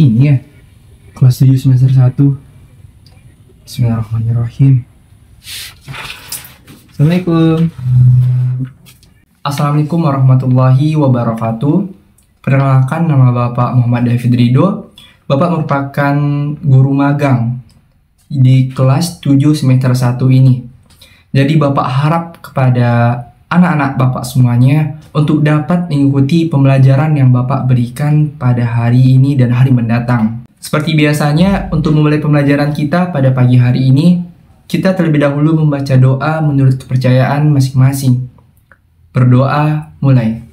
Ini ya, kelas 7 semester 1. Bismillahirrahmanirrahim. Assalamualaikum warahmatullahi wabarakatuh. Perkenalkan, nama Bapak Muhammad David Ridho. Bapak merupakan guru magang di kelas 7 semester 1 ini. Jadi Bapak harap kepada anak-anak Bapak semuanya untuk dapat mengikuti pembelajaran yang Bapak berikan pada hari ini dan hari mendatang. Seperti biasanya, untuk memulai pembelajaran kita pada pagi hari ini, kita terlebih dahulu membaca doa menurut kepercayaan masing-masing. Berdoa, mulai.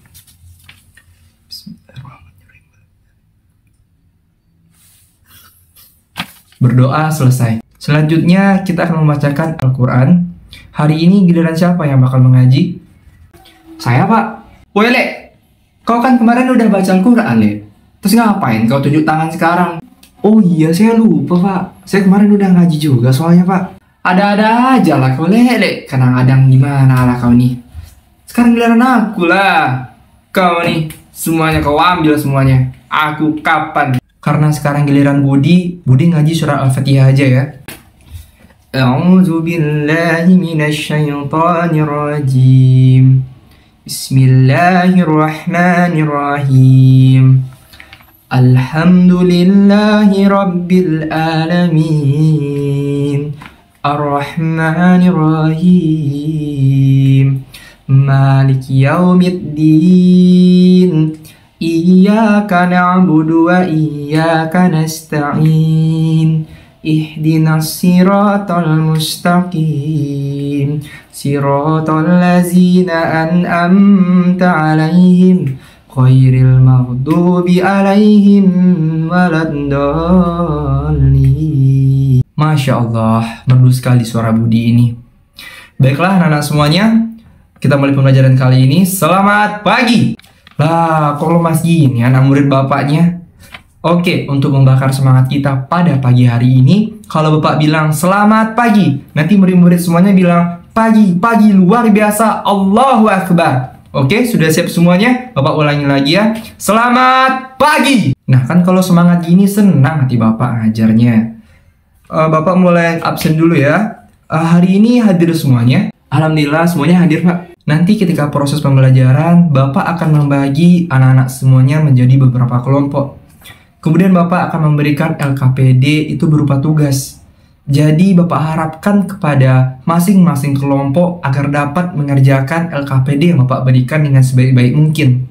Berdoa selesai. Selanjutnya kita akan membacakan Al-Quran. Hari ini giliran siapa yang bakal mengaji? Saya, Pak. Woi, Le, kau kan kemarin udah baca Al-Quran, Le. Terus ngapain kau tunjuk tangan sekarang? Oh iya, saya lupa, Pak. Saya kemarin udah ngaji juga soalnya, Pak. Ada-ada aja lah kau, Le. Kadang-kadang gimana lah kau nih. Sekarang giliran aku lah. Kau nih, semuanya kau ambil semuanya. Aku kapan? Karena sekarang giliran Budi ngaji surat Al-Fatihah aja ya. A'udzu billahi minasyaitonir rajim. Bismillahirrahmanirrahim. Alhamdulillahi rabbil alamin. Ar-Rahmanir-Rahim. Maliki yaumiddin. Iyyaka na'budu wa iyyaka nasta'in. Ihdinas siratal mustaqim. Siratal ladzina an'amta 'alaihim ghairil maghdubi 'alaihim waladdallin. Masya Allah, merdu sekali suara Budi ini. Baiklah anak-anak semuanya, kita mulai pembelajaran kali ini. Selamat pagi. Lah, kok lemas gini anak murid bapaknya? Oke, untuk membakar semangat kita pada pagi hari ini, kalau Bapak bilang selamat pagi, nanti murid-murid semuanya bilang pagi luar biasa, Allahu Akbar. Oke, sudah siap semuanya? Bapak ulangi lagi ya. Selamat pagi. Nah, kan kalau semangat gini senang hati Bapak ngajarnya. Bapak mulai absen dulu ya. Hari ini hadir semuanya. Alhamdulillah semuanya hadir, Pak. Nanti ketika proses pembelajaran, Bapak akan membagi anak-anak semuanya menjadi beberapa kelompok. Kemudian Bapak akan memberikan LKPD itu berupa tugas. Jadi Bapak harapkan kepada masing-masing kelompok agar dapat mengerjakan LKPD yang Bapak berikan dengan sebaik-baik mungkin.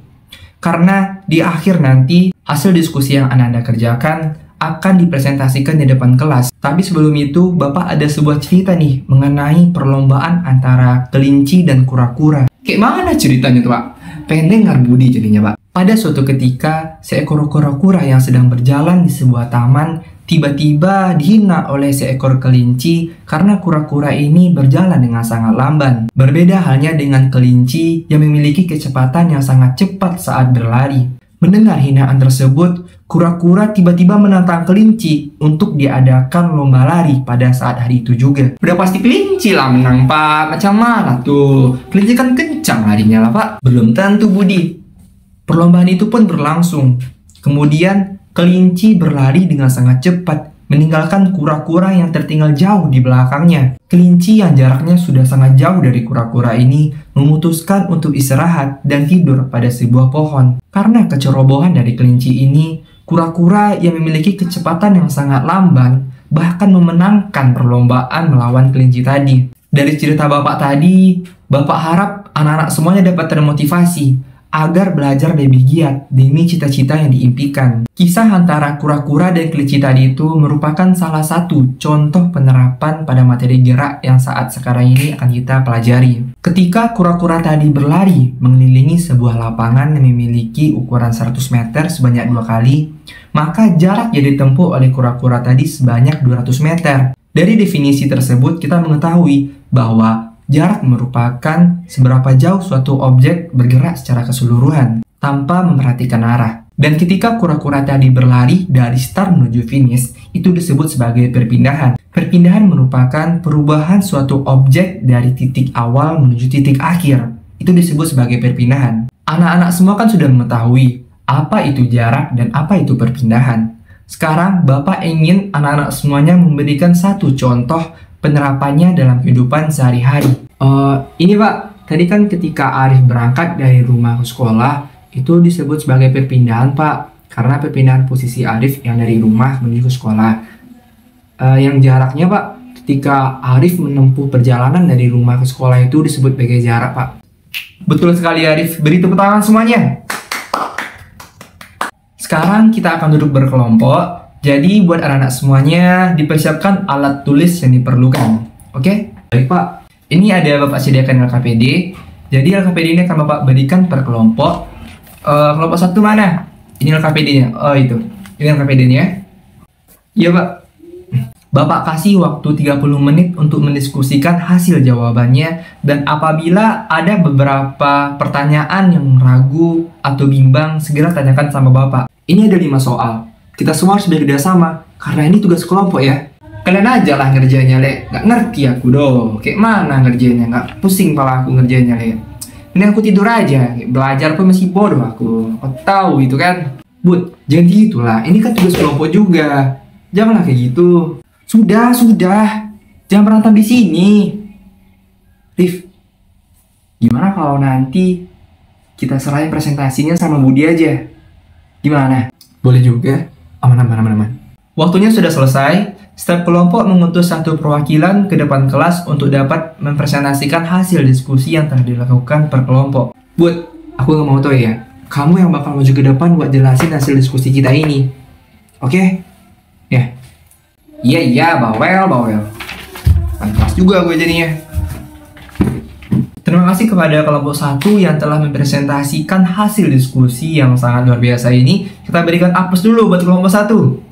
Karena di akhir nanti hasil diskusi yang Anda kerjakan akan dipresentasikan di depan kelas. Tapi sebelum itu Bapak ada sebuah cerita nih mengenai perlombaan antara kelinci dan kura-kura. Kayak mana ceritanya tuh, Pak? Pengen dengar Budi jadinya, Pak. Pada suatu ketika, seekor kura-kura yang sedang berjalan di sebuah taman tiba-tiba dihina oleh seekor kelinci karena kura-kura ini berjalan dengan sangat lamban. Berbeda halnya dengan kelinci yang memiliki kecepatan yang sangat cepat saat berlari. Mendengar hinaan tersebut, kura-kura tiba-tiba menantang kelinci untuk diadakan lomba lari pada saat hari itu juga. Udah pasti kelinci lah menang, Pak. Macam mana tuh? Kelinci kan kencang larinya lah, Pak. Belum tentu, Budi. Perlombaan itu pun berlangsung. Kemudian kelinci berlari dengan sangat cepat, meninggalkan kura-kura yang tertinggal jauh di belakangnya. Kelinci yang jaraknya sudah sangat jauh dari kura-kura ini memutuskan untuk istirahat dan tidur pada sebuah pohon. Karena kecerobohan dari kelinci ini, kura-kura yang memiliki kecepatan yang sangat lamban bahkan memenangkan perlombaan melawan kelinci tadi. Dari cerita Bapak tadi, Bapak harap anak-anak semuanya dapat termotivasi agar belajar lebih giat demi cita-cita yang diimpikan. Kisah antara kura-kura dan kelinci tadi itu merupakan salah satu contoh penerapan pada materi gerak yang saat sekarang ini akan kita pelajari. Ketika kura-kura tadi berlari mengelilingi sebuah lapangan yang memiliki ukuran 100 meter sebanyak 2 kali, maka jarak yang ditempuh oleh kura-kura tadi sebanyak 200 meter. Dari definisi tersebut kita mengetahui bahwa jarak merupakan seberapa jauh suatu objek bergerak secara keseluruhan tanpa memperhatikan arah. Dan ketika kura-kura tadi berlari dari start menuju finish, itu disebut sebagai perpindahan. Perpindahan merupakan perubahan suatu objek dari titik awal menuju titik akhir. Itu disebut sebagai perpindahan. Anak-anak semua kan sudah mengetahui apa itu jarak dan apa itu perpindahan. Sekarang Bapak ingin anak-anak semuanya memberikan satu contoh penerapannya dalam kehidupan sehari-hari. Ini Pak, tadi kan ketika Arif berangkat dari rumah ke sekolah, itu disebut sebagai perpindahan Pak. Karena perpindahan posisi Arif yang dari rumah menuju ke sekolah. Yang jaraknya Pak, ketika Arif menempuh perjalanan dari rumah ke sekolah itu disebut sebagai jarak Pak. Betul sekali Arif, beri tepuk tangan semuanya. Sekarang kita akan duduk berkelompok. Jadi buat anak-anak semuanya dipersiapkan alat tulis yang diperlukan. Oke? Baik Pak. Ini ada Bapak sediakan LKPD. Jadi LKPD ini akan Bapak berikan per kelompok. Kelompok satu mana? Ini LKPD-nya. Oh itu. Ini LKPD-nya. Iya Pak. Bapak kasih waktu 30 menit untuk mendiskusikan hasil jawabannya, dan apabila ada beberapa pertanyaan yang ragu atau bimbang, segera tanyakan sama Bapak. Ini ada 5 soal. Kita semua harus bekerja sama, karena ini tugas kelompok ya. Kalian aja lah ngerjainnya, Le. Nggak ngerti aku doh. Kayak mana ngerjainnya? Nggak pusing pala aku ngerjainnya, Le. Ini aku tidur aja. Belajar pun masih bodoh aku. Kau tahu itu kan? Bud, jangan gitu lah. Ini kan tugas kelompok juga. Janganlah kayak gitu. Sudah. Jangan berantem di sini. Rif, gimana kalau nanti kita serahin presentasinya sama Budi aja? Gimana? Boleh juga. Aman. Waktunya sudah selesai. Setiap kelompok mengutus satu perwakilan ke depan kelas untuk dapat mempresentasikan hasil diskusi yang telah dilakukan per kelompok. Bud, aku nggak mau tahu ya. Kamu yang bakal maju ke depan buat jelasin hasil diskusi kita ini. Oke? Ya. Iya, bawel. Pantas juga gue jadinya. Terima kasih kepada kelompok 1 yang telah mempresentasikan hasil diskusi yang sangat luar biasa ini. Kita berikan aplaus dulu buat kelompok 1.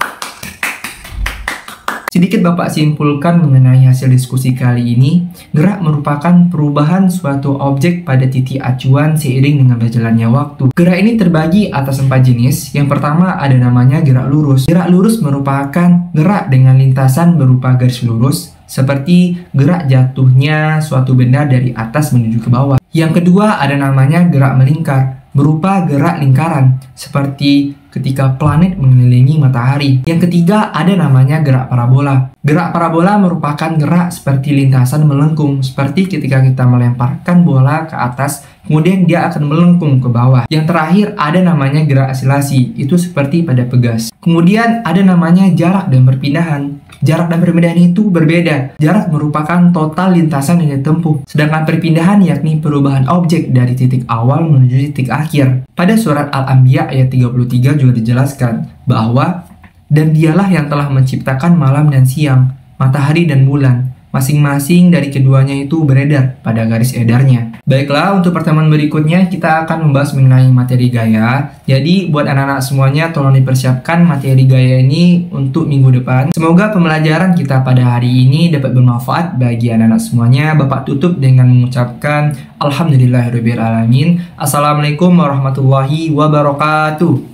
Sedikit Bapak simpulkan mengenai hasil diskusi kali ini. Gerak merupakan perubahan suatu objek pada titik acuan seiring dengan berjalannya waktu. Gerak ini terbagi atas 4 jenis. Yang pertama ada namanya gerak lurus. Gerak lurus merupakan gerak dengan lintasan berupa garis lurus, seperti gerak jatuhnya suatu benda dari atas menuju ke bawah. Yang kedua ada namanya gerak melingkar, berupa gerak lingkaran, seperti ketika planet mengelilingi matahari. Yang ketiga ada namanya gerak parabola. Gerak parabola merupakan gerak seperti lintasan melengkung, seperti ketika kita melemparkan bola ke atas, kemudian dia akan melengkung ke bawah. Yang terakhir ada namanya gerak asilasi, itu seperti pada pegas. Kemudian ada namanya jarak dan perpindahan. Jarak dan perpindahan itu berbeda. Jarak merupakan total lintasan yang ditempuh, sedangkan perpindahan yakni perubahan objek dari titik awal menuju titik akhir. Pada surat Al-Anbiya ayat 33 juga dijelaskan bahwa dan dialah yang telah menciptakan malam dan siang, matahari dan bulan. Masing-masing dari keduanya itu beredar pada garis edarnya. Baiklah, untuk pertemuan berikutnya kita akan membahas mengenai materi gaya. Jadi buat anak-anak semuanya tolong dipersiapkan materi gaya ini untuk minggu depan. Semoga pembelajaran kita pada hari ini dapat bermanfaat bagi anak-anak semuanya. Bapak tutup dengan mengucapkan Alhamdulillahirrahmanirrahim. Assalamualaikum warahmatullahi wabarakatuh.